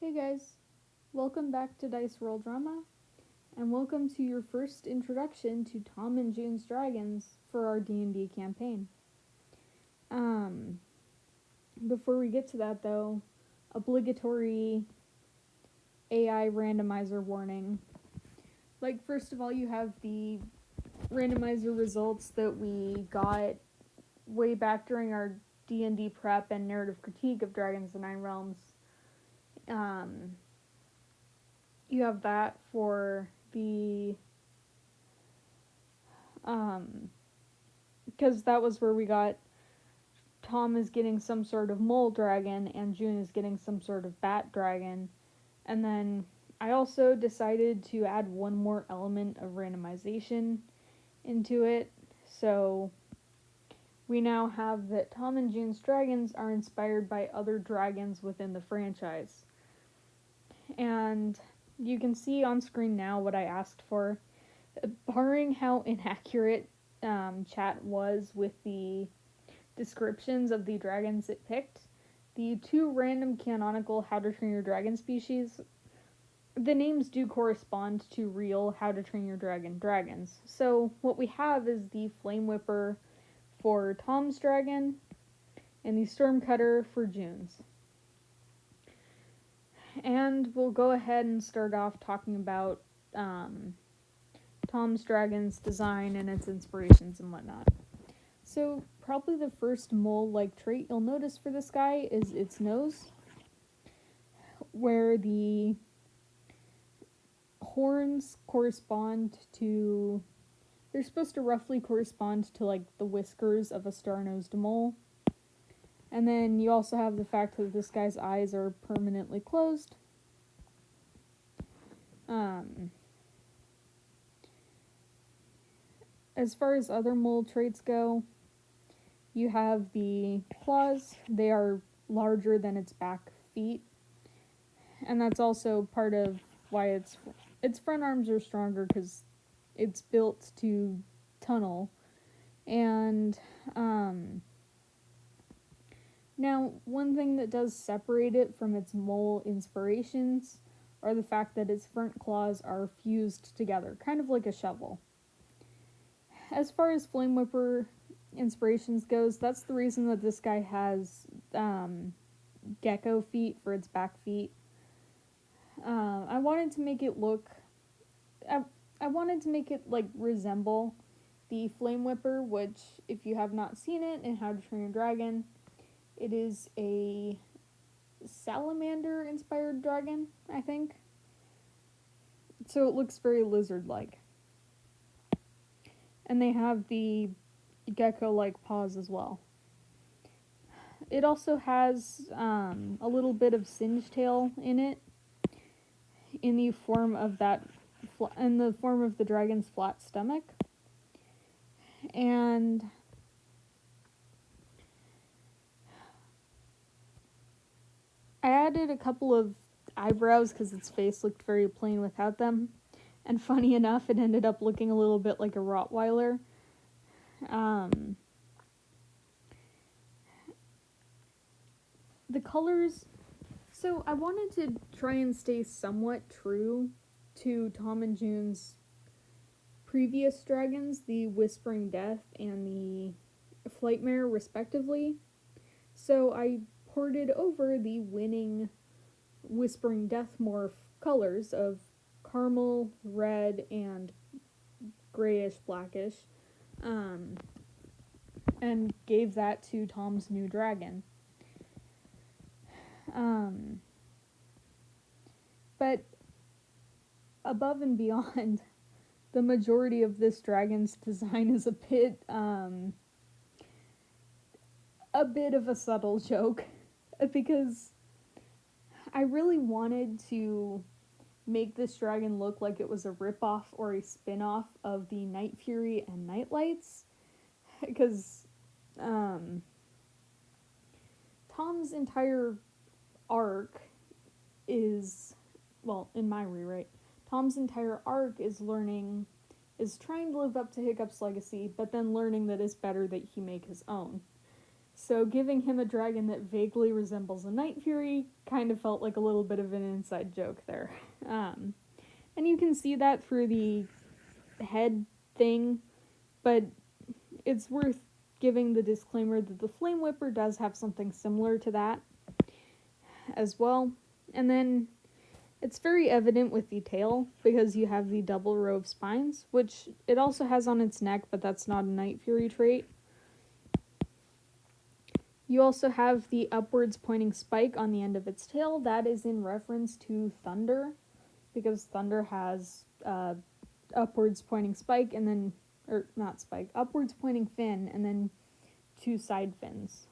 Hey guys, welcome back to Dice Roll Drama, and welcome to your first introduction to Tom and June's Dragons for our D&D campaign. Before we get to that though, obligatory AI randomizer warning. First of all, you have the randomizer results that we got way back during our D&D prep and narrative critique of Dragons of the Nine Realms. You have that for the because that was where we got Tom is getting some sort of mole dragon and June is getting some sort of bat dragon. And then I also decided to add one more element of randomization into it. So we now have that Tom and June's dragons are inspired by other dragons within the franchise. And you can see on screen now what I asked for. Barring how inaccurate chat was with the descriptions of the dragons it picked, the two random canonical How to Train Your Dragon species, the names do correspond to real How to Train Your Dragon dragons. So what we have is the Flame Whipper for Tom's dragon and the Stormcutter for June's. And we'll go ahead and start off talking about Tom's dragon's design and its inspirations and whatnot. So probably the first mole-like trait you'll notice for this guy is its nose, where the horns correspond to, they're supposed to roughly correspond to the whiskers of a star-nosed mole. And then you also have the fact that this guy's eyes are permanently closed. As far as other mole traits go, you have the claws. They are larger than its back feet. And that's also part of why its front arms are stronger, because it's built to tunnel. And now, one thing that does separate it from its mole inspirations are the fact that its front claws are fused together, kind of like a shovel. As far as Flame Whipper inspirations goes, that's the reason that this guy has gecko feet for its back feet. I wanted to make it look, I wanted to make it resemble the Flame Whipper, which, if you have not seen it in How to Train Your Dragon, it is a salamander inspired dragon, I think. So it looks very lizard-like. And they have the gecko-like paws as well. It also has a little bit of singe tail in it, in the form of the dragon's flat stomach. And I added a couple of eyebrows because its face looked very plain without them. And funny enough, it ended up looking a little bit like a Rottweiler. The colors... So I wanted to try and stay somewhat true to Tom and June's previous dragons, the Whispering Death and the Flightmare, respectively. So I ported over the winning Whispering Death morph colors of caramel, red, and grayish, blackish, and gave that to Tom's new dragon. But above and beyond, the majority of this dragon's design is a bit of a subtle joke, because I really wanted to make this dragon look like it was a ripoff or a spin-off of the Night Fury and Nightlights, because Tom's entire arc is, well, in my rewrite, Tom's entire arc is trying to live up to Hiccup's legacy, but then learning that it's better that he make his own. So giving him a dragon that vaguely resembles a Night Fury kind of felt like a little bit of an inside joke there. And you can see that through the head thing, but it's worth giving the disclaimer that the Flame Whipper does have something similar to that as well. And then it's very evident with the tail because you have the double row of spines, which it also has on its neck, but that's not a Night Fury trait. You also have the upwards pointing spike on the end of its tail. That is in reference to Thunder, because Thunder has upwards pointing spike and then, or not spike, upwards pointing fin and then 2 side fins.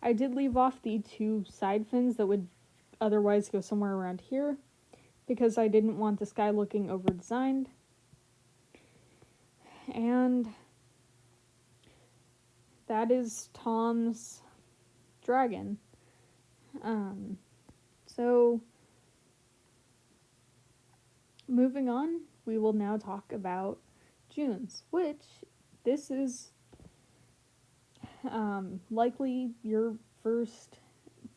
I did leave off the 2 side fins that would otherwise go somewhere around here because I didn't want this guy looking over designed. And that is Tom's dragon. So moving on, we will now talk about June's, which this is likely your first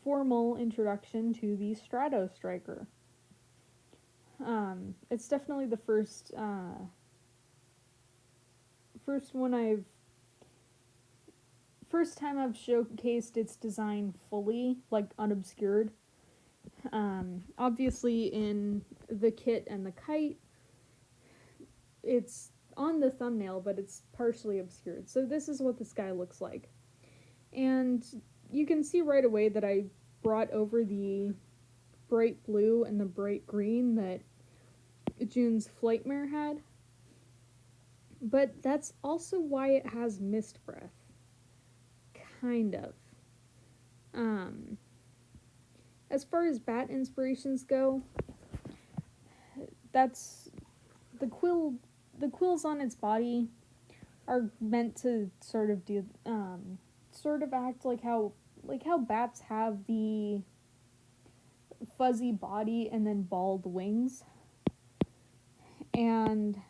formal introduction to the Strato Striker. It's definitely the first time I've showcased its design fully, like unobscured. Obviously in the kit and the kite, it's on the thumbnail, but it's partially obscured. So this is what this guy looks like. And you can see right away that I brought over the bright blue and the bright green that June's Flightmare had. But that's also why it has Mist Breath. Kind of. As far as bat inspirations go, that's the quills on its body are meant to sort of act like how bats have the fuzzy body and then bald wings. And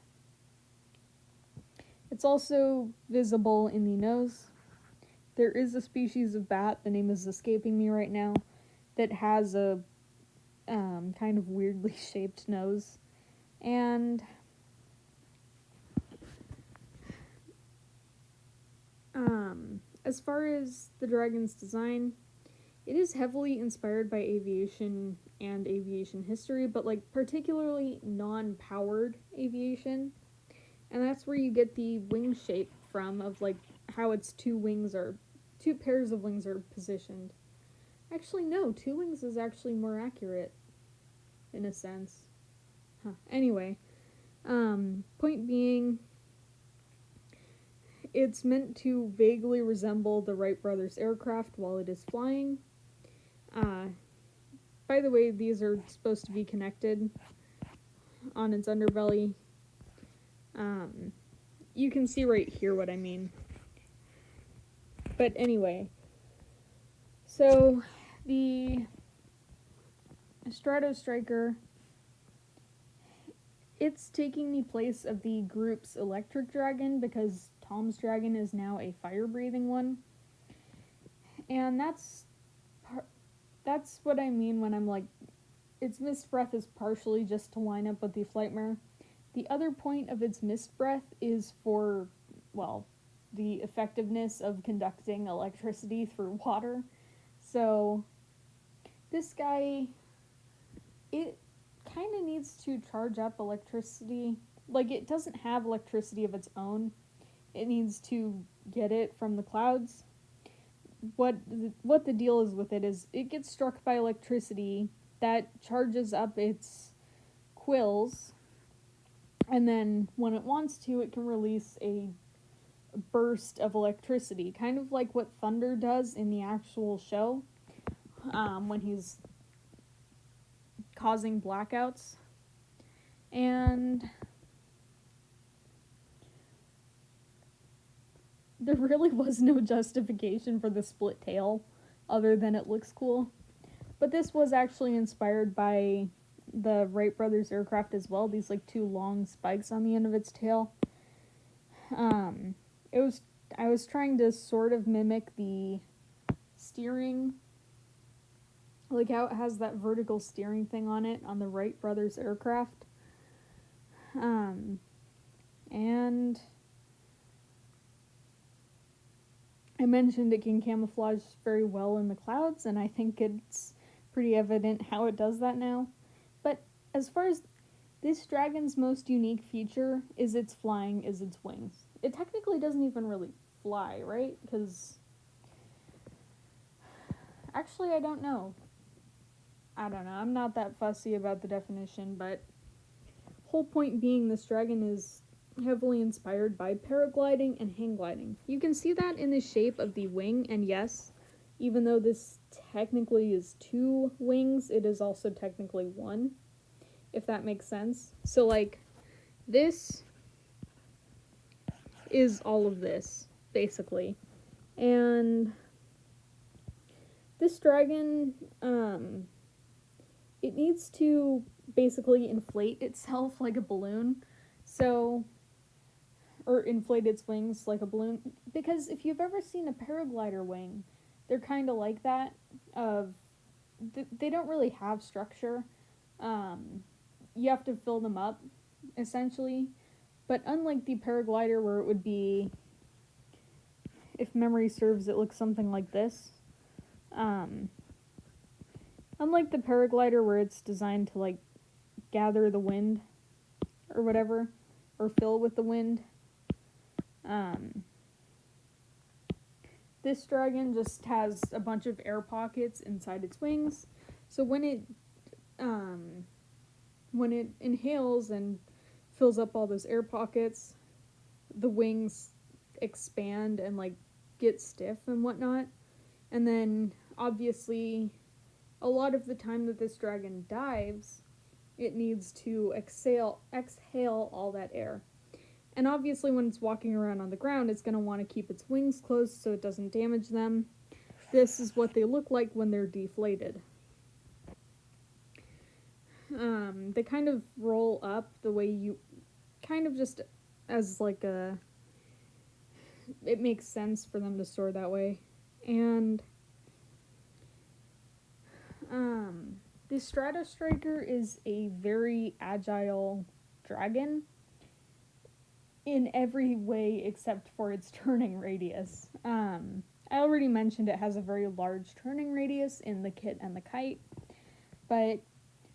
it's also visible in the nose. There is a species of bat, the name is escaping me right now, that has a kind of weirdly shaped nose. And as far as the dragon's design, it is heavily inspired by aviation and aviation history, but like particularly non-powered aviation. And that's where you get the wing shape from, of like how its 2 pairs of wings are positioned. Actually, no, 2 wings is actually more accurate, in a sense. Anyway, point being, it's meant to vaguely resemble the Wright brothers aircraft while it is flying. By the way, these are supposed to be connected on its underbelly. You can see right here what I mean. But anyway, so the Strato Striker, it's taking the place of the group's electric dragon because Tom's dragon is now a fire-breathing one. And that's what I mean when I'm like, its Mist Breath is partially just to line up with the Flightmare. The other point of its Mist Breath is for, well, the effectiveness of conducting electricity through water. So this guy, it kind of needs to charge up electricity. Like, it doesn't have electricity of its own. It needs to get it from the clouds. What the deal is with it is it gets struck by electricity that charges up its quills, and then when it wants to, it can release a burst of electricity, kind of like what Thunder does in the actual show, when he's causing blackouts. And there really was no justification for the split tail other than it looks cool. But this was actually inspired by the Wright brothers aircraft as well, these like 2 long spikes on the end of its tail. It was I was trying to sort of mimic the steering, like how it has that vertical steering thing on it on the Wright brothers aircraft. And I mentioned it can camouflage very well in the clouds, and I think it's pretty evident how it does that now. But as far as this dragon's most unique feature is its flying, is its wings. It technically doesn't even really fly, right? Because actually, I don't know. I'm not that fussy about the definition, but whole point being this dragon is heavily inspired by paragliding and hang gliding. You can see that in the shape of the wing, and yes, even though this technically is 2 wings, it is also technically 1, if that makes sense. So, like, this is all of this, basically. And this dragon, it needs to basically inflate itself like a balloon. So, or inflate its wings like a balloon. Because if you've ever seen a paraglider wing, they're kind of like that. They don't really have structure. You have to fill them up, essentially. But unlike the paraglider, where it would be, if memory serves, it looks something like this. Unlike the paraglider, where it's designed to, like, gather the wind or whatever, or fill with the wind, this dragon just has a bunch of air pockets inside its wings. So when it inhales and fills up all those air pockets, the wings expand and, like, get stiff and whatnot. And then obviously a lot of the time that this dragon dives, it needs to exhale all that air. And obviously when it's walking around on the ground, it's going to want to keep its wings closed so it doesn't damage them. This is what they look like when they're deflated. They kind of roll up the way you, kind of just as like a, it makes sense for them to soar that way. And the Stratostriker is a very agile dragon in every way except for its turning radius. I already mentioned it has a very large turning radius in the kit and the kite, but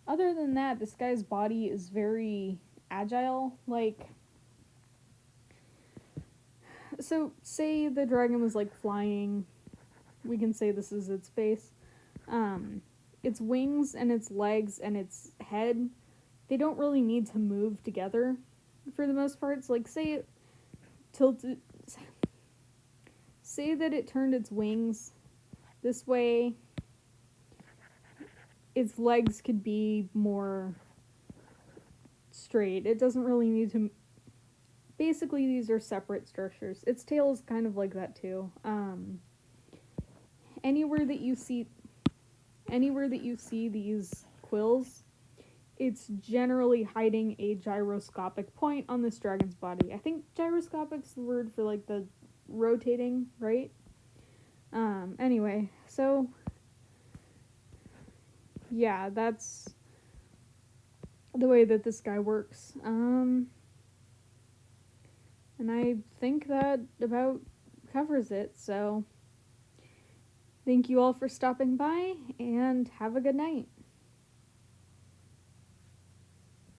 other than that, this guy's body is very agile. Like, so say the dragon was like flying, we can say this is its face. Its wings and its legs and its head, they don't really need to move together for the most part. So, like, say it tilted, say that it turned its wings this way, its legs could be more straight. It doesn't really need to, basically these are separate structures. Its tail is kind of like that too. Anywhere that you see these quills, it's generally hiding a gyroscopic point on this dragon's body. I think gyroscopic's the word for, like, the rotating, right? Anyway, so yeah, that's the way that this guy works. And I think that about covers it, so thank you all for stopping by, and have a good night.